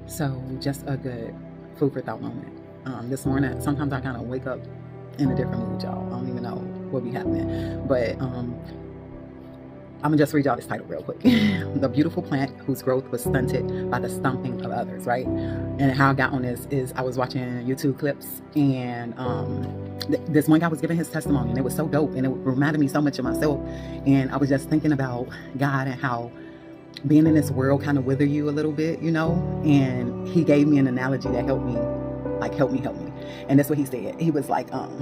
So just a good food for thought moment. This morning, sometimes I kind of wake up in a different mood, y'all. I don't even know what be happening. But I'm gonna just read y'all this title real quick. The beautiful plant whose growth was stunted by the stomping of others, right? And how I got on this is I was watching YouTube clips, and this one guy was giving his testimony, and it was so dope, and it reminded me so much of myself. And I was just thinking about God and how being in this world kind of wither you a little bit, you know. And he gave me an analogy that helped me, like help me. And that's what he said. He was like, I'm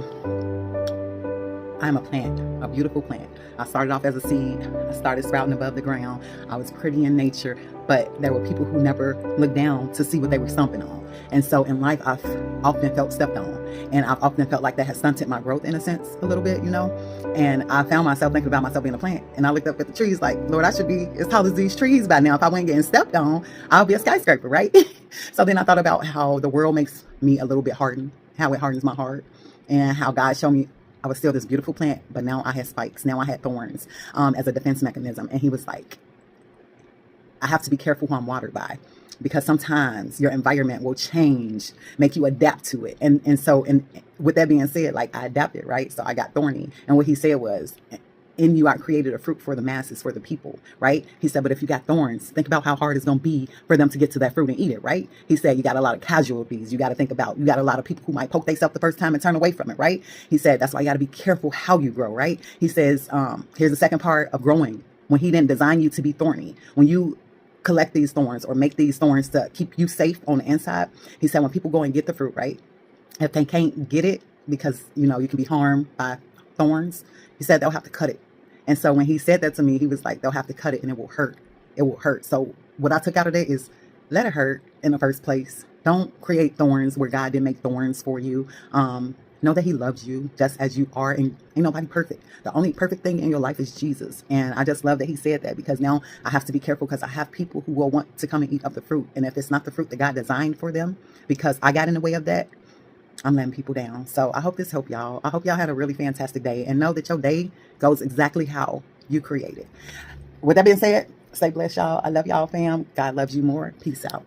a plant, a beautiful plant. I started off as a seed. I started sprouting above the ground. I was pretty in nature, but there were people who never looked down to see what they were stomping on. And so in life, I've often felt stepped on, and I've often felt like that has stunted my growth in a sense, a little bit, you know. And I found myself thinking about myself being a plant, and I looked up at the trees like, Lord, I should be as tall as these trees by now. If I wasn't getting stepped on, I'll be a skyscraper, right? So then I thought about how the world makes me a little bit hardened, how it hardens my heart, and how God showed me I was still this beautiful plant, but now I had spikes. Now I had thorns as a defense mechanism. And he was like, I have to be careful who I'm watered by, because sometimes your environment will change, make you adapt to it. And so with that being said, like I adapted, right? So I got thorny. And what he said was, in you, I created a fruit for the masses, for the people, right? He said, but if you got thorns, think about how hard it's going to be for them to get to that fruit and eat it, right? He said, you got a lot of casualties. You got to think about, you got a lot of people who might poke themselves the first time and turn away from it, right? He said, that's why you got to be careful how you grow, right? He says, here's the second part of growing. When he didn't design you to be thorny, when you collect these thorns or make these thorns to keep you safe on the inside, he said, when people go and get the fruit, right? If they can't get it because, you know, you can be harmed by thorns, he said they'll have to cut it. And so when he said that to me, he was like, they'll have to cut it and it will hurt. It will hurt. So what I took out of that is let it hurt in the first place. Don't create thorns where God didn't make thorns for you. Know that he loves you just as you are, and ain't nobody perfect. The only perfect thing in your life is Jesus. And I just love that he said that, because now I have to be careful, because I have people who will want to come and eat of the fruit. And if it's not the fruit that God designed for them, because I got in the way of that, I'm letting people down. So I hope this helped y'all. I hope y'all had a really fantastic day, and know that your day goes exactly how you created. With that being said, stay blessed, y'all. I love y'all, fam. God loves you more. Peace out.